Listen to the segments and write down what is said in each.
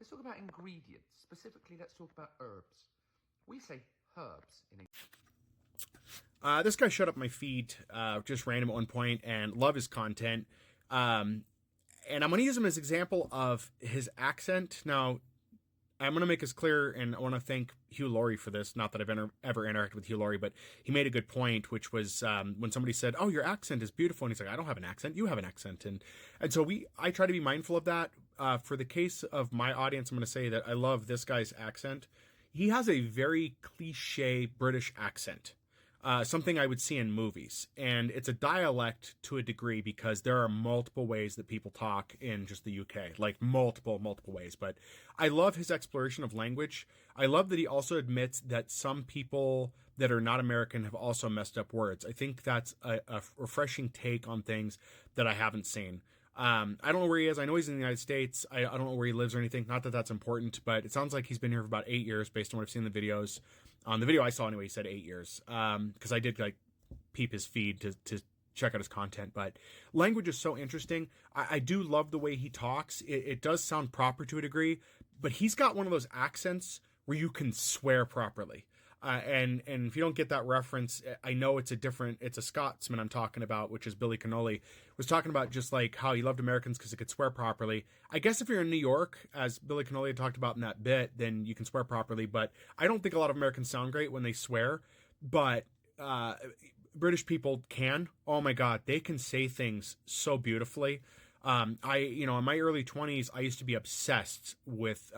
Let's talk about ingredients. Specifically, let's talk about herbs. We say herbs in English. This guy showed up my feed just random at one point and love his content. And I'm going to use him as an example of his accent. Now, I'm going to make this clear, and I want to thank Hugh Laurie for this. Not that I've ever interacted with Hugh Laurie, but he made a good point, which was when somebody said, "Oh, your accent is beautiful," and he's like, "I don't have an accent. You have an accent." And so I try to be mindful of that. For the case of my audience, I'm going to say that I love this guy's accent. He has a very cliche British accent. Something I would see in movies. And it's a dialect to a degree because there are multiple ways that people talk in just the UK, like multiple ways. But I love his exploration of language. I love that he also admits that some people that are not American have also messed up words. I think that's a refreshing take on things that I haven't seen. I don't know where he is. I know he's in the United States. I don't know where he lives or anything. Not that that's important, but it sounds like he's been here for about 8 years based on what I've seen in the videos. On the video I saw anyway, he said 8 years. Because I did like peep his feed to check out his content. But language is so interesting. I do love the way he talks. It does sound proper to a degree, but he's got one of those accents where you can swear properly. And if you don't get that reference, I know it's a Scotsman I'm talking about, which is Billy Connolly, was talking about just like how he loved Americans because he could swear properly. I guess if you're in New York, as Billy Connolly had talked about in that bit, then you can swear properly. But I don't think a lot of Americans sound great when they swear. But British people can. Oh my God, they can say things so beautifully. In my early 20s, I used to be obsessed with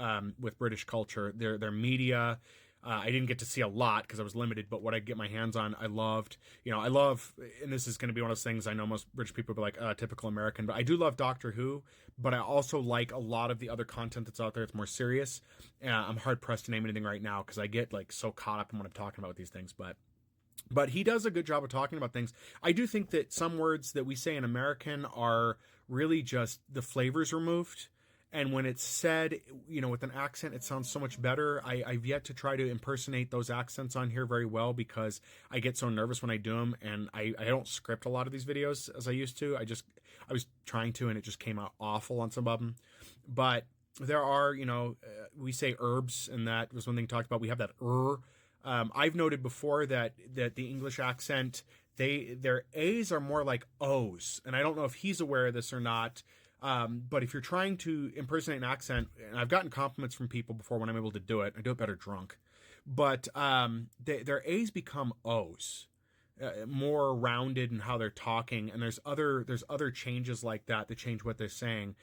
British culture, their media. I didn't get to see a lot because I was limited, but what I get my hands on, I loved. I love, and this is going to be one of those things I know most British people will be like, typical American, but I do love Doctor Who, but I also like a lot of the other content that's out there. It's more serious. I'm hard pressed to name anything right now because I get like so caught up in what I'm talking about with these things, but he does a good job of talking about things. I do think that some words that we say in American are really just the flavors removed. And when it's said, with an accent, it sounds so much better. I've yet to try to impersonate those accents on here very well because I get so nervous when I do them, and I don't script a lot of these videos as I used to. I was trying to, and it just came out awful on some of them. But there are, we say herbs, and that was one thing talked about. We have that I've noted before that the English accent, their A's are more like O's, and I don't know if he's aware of this or not. But if you're trying to impersonate an accent, and I've gotten compliments from people before when I'm able to do it, I do it better drunk, but their A's become O's, more rounded in how they're talking, and there's other changes like that change what they're saying,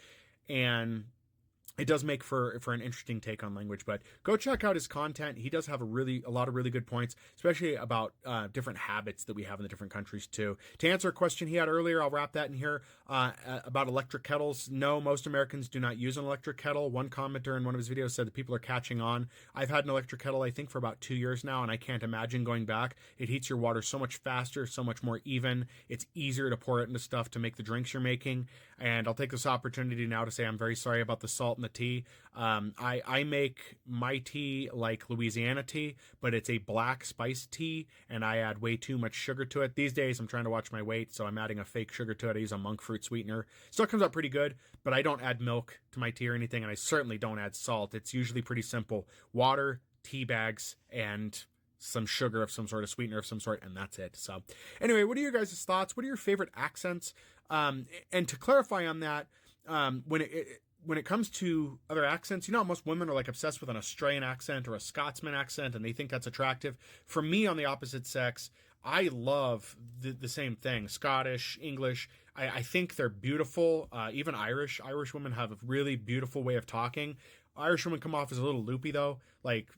and it does make for an interesting take on language. But go check out his content. He does have a lot of really good points, especially about different habits that we have in the different countries too. To answer a question he had earlier, I'll wrap that in here, about electric kettles. No, most Americans do not use an electric kettle. One commenter in one of his videos said that people are catching on. I've had an electric kettle, I think, for about 2 years now, and I can't imagine going back. It heats your water so much faster, so much more even. It's easier to pour it into stuff to make the drinks you're making. And I'll take this opportunity now to say I'm very sorry about the salt in the tea. I make my tea like Louisiana tea, but it's a black spiced tea, and I add way too much sugar to it. These days, I'm trying to watch my weight, so I'm adding a fake sugar to it. I use a monk fruit sweetener. Still comes out pretty good, but I don't add milk to my tea or anything, and I certainly don't add salt. It's usually pretty simple. Water, tea bags, and some sugar of some sort, a sweetener of some sort, and that's it. So anyway, what are your guys' thoughts? What are your favorite accents? And to clarify on that, when it comes to other accents, most women are like obsessed with an Australian accent or a Scotsman accent, and they think that's attractive. For me, on the opposite sex, I love the same thing. Scottish, English, I think they're beautiful. Even Irish women have a really beautiful way of talking. Irish women come off as a little loopy though. Like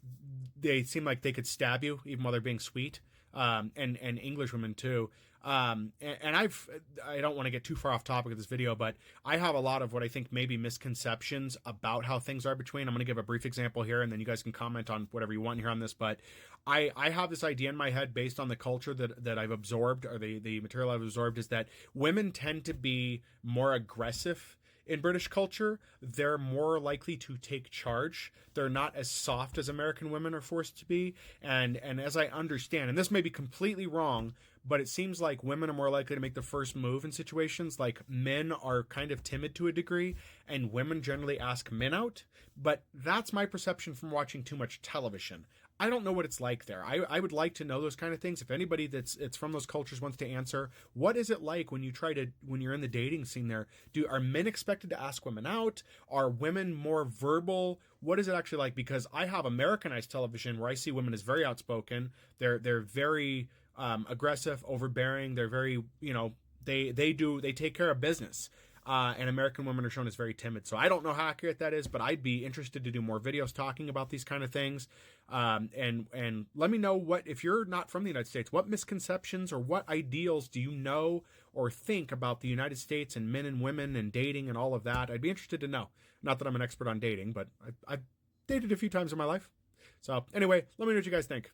they seem like they could stab you even while they're being sweet. And English women too. And I don't want to get too far off topic of this video, but I have a lot of what I think maybe misconceptions about how things are between. I'm going to give a brief example here, and then you guys can comment on whatever you want here on this. But I have this idea in my head based on the culture that I've absorbed, or the material I've absorbed, is that women tend to be more aggressive in British culture, they're more likely to take charge. They're not as soft as American women are forced to be. And as I understand, and this may be completely wrong, but it seems like women are more likely to make the first move in situations. Like men are kind of timid to a degree, and women generally ask men out. But that's my perception from watching too much television. I don't know what it's like there. I would like to know those kind of things. If anybody it's from those cultures wants to answer, what is it like when you're in the dating scene there? Are men expected to ask women out? Are women more verbal? What is it actually like? Because I have Americanized television where I see women as very outspoken. They're very aggressive, overbearing. They're very, they take care of business. And American women are shown as very timid. So I don't know how accurate that is, but I'd be interested to do more videos talking about these kind of things. And let me know if you're not from the United States, what misconceptions or what ideals do you know or think about the United States and men and women and dating and all of that? I'd be interested to know. Not that I'm an expert on dating, but I've dated a few times in my life. So anyway, let me know what you guys think.